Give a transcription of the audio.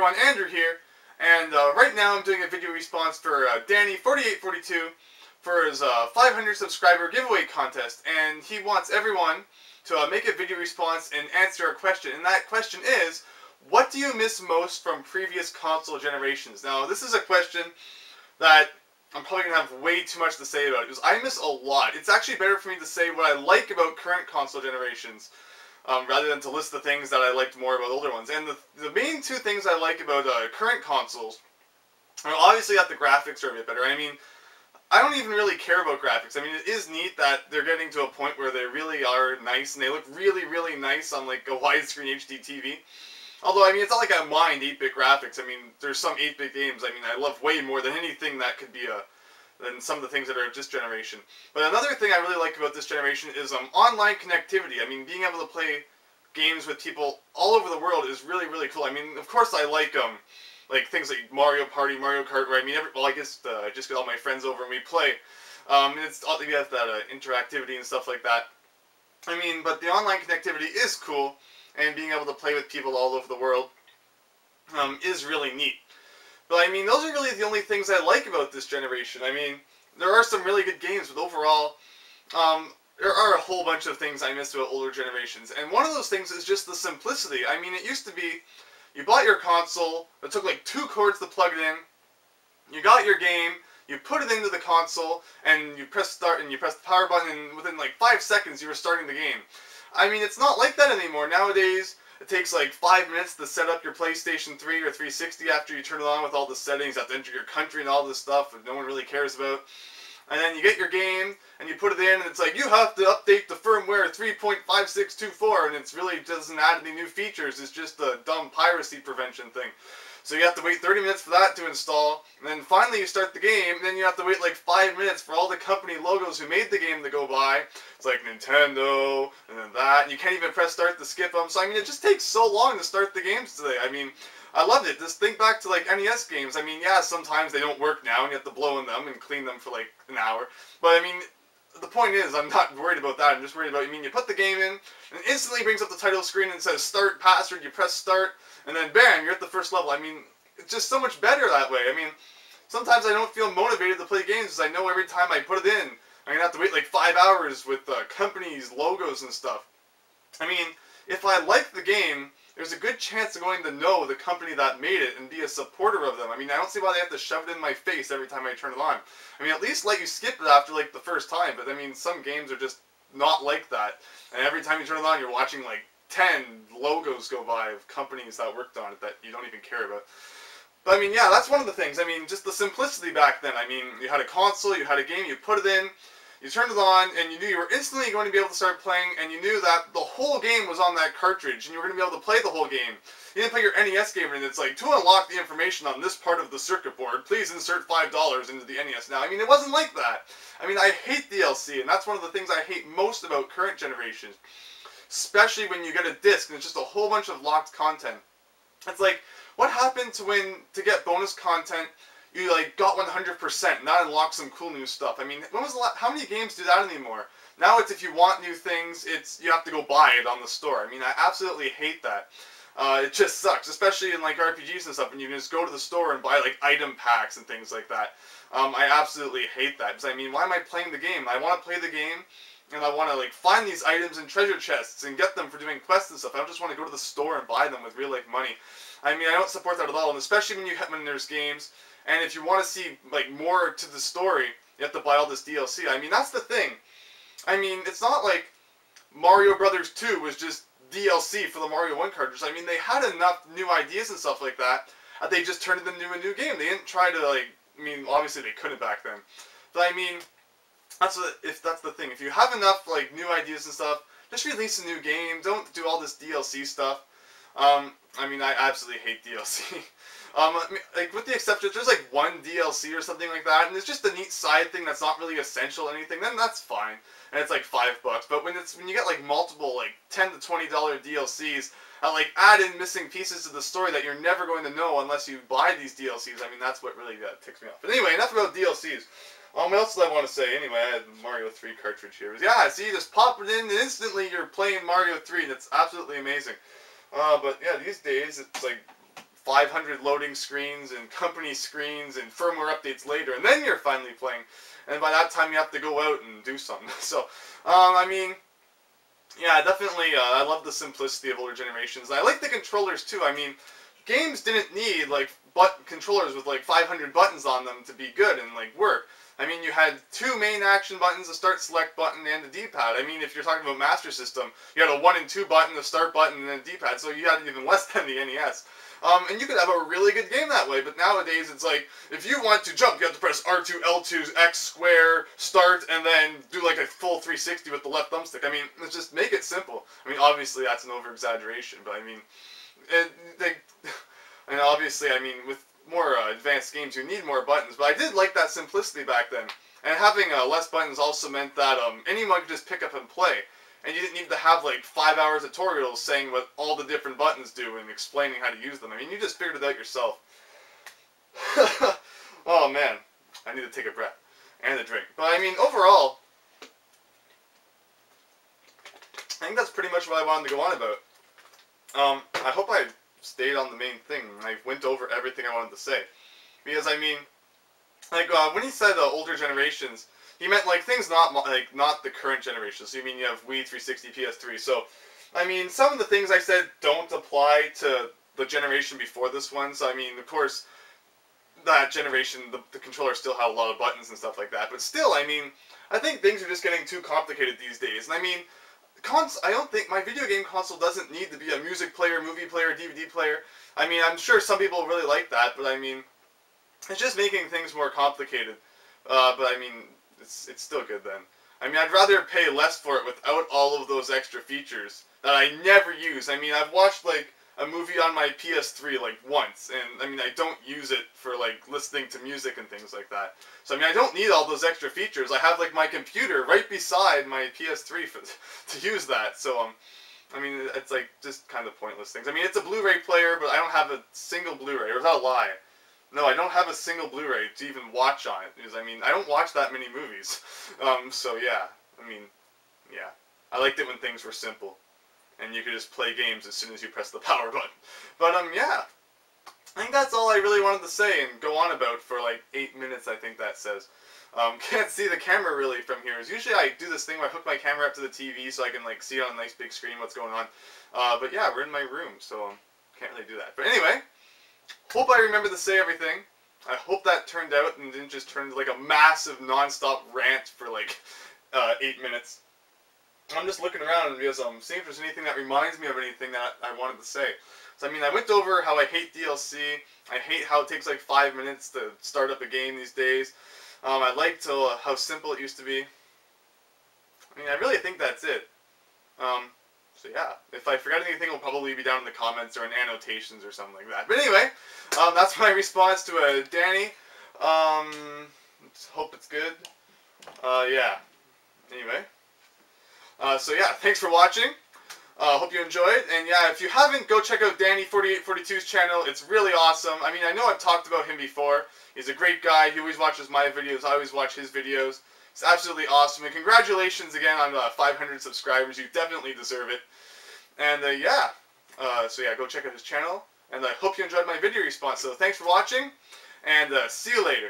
everyone, Andrew here, and right now I'm doing a video response for Danny4842 for his 500 subscriber giveaway contest, and he wants everyone to make a video response and answer a question, and that question is, what do you miss most from previous console generations? Now, this is a question that I'm probably going to have way too much to say about it, because I miss a lot. It's actually better for me to say what I like about current console generations, rather than to list the things that I liked more about older ones. And the main two things I like about current consoles are obviously that the graphics are a bit better. I mean, I don't even really care about graphics. I mean, it is neat that they're getting to a point where they really are nice, and they look really, really nice on like a widescreen HD TV. Although, I mean, it's not like I mind 8-bit graphics. I mean, there's some 8-bit games, I mean, I love way more than anything that could be than some of the things that are of this generation. But another thing I really like about this generation is online connectivity. I mean, being able to play games with people all over the world is really, really cool. I mean, of course I like things like Mario Party, Mario Kart, where I mean, I just get all my friends over and we play. And it's all, we have that interactivity and stuff like that. I mean, but the online connectivity is cool, and being able to play with people all over the world is really neat. But I mean, those are really the only things I like about this generation. I mean, there are some really good games, but overall, there are a whole bunch of things I miss about older generations. And one of those things is just the simplicity. I mean, it used to be, you bought your console, it took like 2 cords to plug it in, you got your game, you put it into the console, and you press start, and you press the power button, and within like 5 seconds you were starting the game. I mean, it's not like that anymore. Nowadays, it takes like 5 minutes to set up your PlayStation 3 or 360 after you turn it on with all the settings. You have to enter your country and all this stuff that no one really cares about. And then you get your game, and you put it in, and it's like, you have to update the firmware 3.5624, and it really doesn't add any new features. It's just a dumb piracy prevention thing. So you have to wait 30 minutes for that to install, and then finally you start the game, and then you have to wait like 5 minutes for all the company logos who made the game to go by. It's like Nintendo, and then that, and you can't even press start to skip them. So I mean, it just takes so long to start the games today. I mean, I loved it. Just think back to like NES games. I mean, yeah, sometimes they don't work now, and you have to blow in them and clean them for like an hour. But I mean, the point is, I'm not worried about that. I'm just worried about, I mean, you put the game in, and it instantly brings up the title screen and says start password. You press start, and then bam, you're at the first level. I mean, it's just so much better that way. I mean, sometimes I don't feel motivated to play games because I know every time I put it in, I'm going to have to wait like 5 hours with companies, logos, and stuff. I mean, if I like the game, there's a good chance of going to know the company that made it and be a supporter of them. I mean, I don't see why they have to shove it in my face every time I turn it on. I mean, at least let you skip it after like the first time, but I mean, some games are just not like that. And every time you turn it on, you're watching like 10 logos go by of companies that worked on it that you don't even care about. But I mean, yeah, that's one of the things. I mean, just the simplicity back then. I mean, you had a console, you had a game, you put it in, you turned it on, and you knew you were instantly going to be able to start playing, and you knew that the whole game was on that cartridge, and you were going to be able to play the whole game. You didn't play your NES game, and it's like, to unlock the information on this part of the circuit board, please insert $5 into the NES now. I mean, it wasn't like that. I mean, I hate DLC, and that's one of the things I hate most about current generations. Especially when you get a disc, and it's just a whole bunch of locked content. It's like, what happened to get bonus content, you like got 100%, and that unlocks some cool new stuff. I mean, when was the how many games do that anymore? Now it's if you want new things, you have to go buy it on the store. I mean, I absolutely hate that. It just sucks, especially in like RPGs and stuff, and you can just go to the store and buy like item packs and things like that. I absolutely hate that, because I mean, why am I playing the game? I want to play the game, and I want to like find these items in treasure chests and get them for doing quests and stuff. I don't just want to go to the store and buy them with real life money. I mean, I don't support that at all, and especially when there's games, and if you want to see like more to the story, you have to buy all this DLC. I mean, that's the thing. I mean, it's not like Mario Brothers 2 was just DLC for the Mario 1 cartridge. I mean, they had enough new ideas and stuff like that they just turned it into a new game. They didn't try to like, I mean, obviously they couldn't back then, but I mean, that's the thing. If you have enough like new ideas and stuff, just release a new game. Don't do all this DLC stuff. I mean, I absolutely hate DLC. Like, with the exception, if there's like one DLC or something like that, and it's just a neat side thing that's not really essential or anything, then that's fine. And it's like $5. But when you get like multiple like $10 to $20 DLCs that like add in missing pieces to the story that you're never going to know unless you buy these DLCs, I mean, that's what really ticks me off. But anyway, enough about DLCs. What else did I want to say? Anyway, I had the Mario 3 cartridge here. Yeah, see, you just pop it in and instantly you're playing Mario 3, and it's absolutely amazing. But yeah, these days it's like 500 loading screens and company screens and firmware updates later, and then you're finally playing. And by that time, you have to go out and do something. So, I mean, yeah, definitely, I love the simplicity of older generations. I like the controllers, too. I mean, games didn't need, like, controllers with, like, 500 buttons on them to be good and, like, work. I mean, you had 2 main action buttons, a start select button, and a D-pad. I mean, if you're talking about Master System, you had a 1 and 2 button, a start button, and a D-pad, so you had even less than the NES. And you could have a really good game that way, but nowadays it's like, if you want to jump, you have to press R2, L2, X, square, start, and then do like a full 360 with the left thumbstick. I mean, let's just make it simple. I mean, obviously that's an over-exaggeration, but I mean, and obviously, I mean, with more advanced games, you need more buttons, but I did like that simplicity back then. And having less buttons also meant that anyone could just pick up and play. And you didn't need to have like 5 hours of tutorials saying what all the different buttons do and explaining how to use them. I mean, you just figured it out yourself. Oh man, I need to take a breath and a drink. But I mean, overall, I think that's pretty much what I wanted to go on about. I hope I stayed on the main thing. I went over everything I wanted to say. Because I mean, like when he said older generations, he meant like things not the current generation. So you mean you have Wii, 360, PS3. So, I mean, some of the things I said don't apply to the generation before this one. So I mean, of course, that generation, the controller still had a lot of buttons and stuff like that. But still, I mean, I think things are just getting too complicated these days. And I mean, I don't think my video game console doesn't need to be a music player, movie player, DVD player. I mean, I'm sure some people really like that, but I mean, it's just making things more complicated. But I mean, it's still good then. I mean, I'd rather pay less for it without all of those extra features that I never use. I mean, I've watched like a movie on my PS3 like once, and I mean, I don't use it for like listening to music and things like that. So I mean, I don't need all those extra features. I have like my computer right beside my PS3 to use that. So I mean, it's like just kind of pointless things. I mean, it's a Blu-ray player, but I don't have a single Blu-ray. Or is that a lie? No, I don't have a single Blu-ray to even watch on it, because, I mean, I don't watch that many movies. So, yeah. I mean, yeah. I liked it when things were simple, and you could just play games as soon as you press the power button. But, yeah. I think that's all I really wanted to say and go on about for, like, 8 minutes, I think that says. Can't see the camera really from here. Usually I do this thing where I hook my camera up to the TV so I can, like, see on a nice big screen what's going on. But, yeah, we're in my room, so, can't really do that. But anyway, hope I remember to say everything. I hope that turned out and didn't just turn into like a massive non-stop rant for like 8 minutes. I'm just looking around because seeing if there's anything that reminds me of anything that I wanted to say. So I mean, I went over how I hate DLC. I hate how it takes like 5 minutes to start up a game these days. I liked how simple it used to be. I mean, I really think that's it. So yeah, if I forgot anything, it'll probably be down in the comments or in annotations or something like that. But anyway, that's my response to Danny. Hope it's good. Yeah. Anyway. So yeah, thanks for watching. Hope you enjoyed. And yeah, if you haven't, go check out Danny4842's channel. It's really awesome. I mean, I know I've talked about him before. He's a great guy. He always watches my videos. I always watch his videos. It's absolutely awesome. And congratulations again on 500 subscribers. You definitely deserve it. And yeah. So yeah, go check out his channel. And I hope you enjoyed my video response. So thanks for watching. And see you later.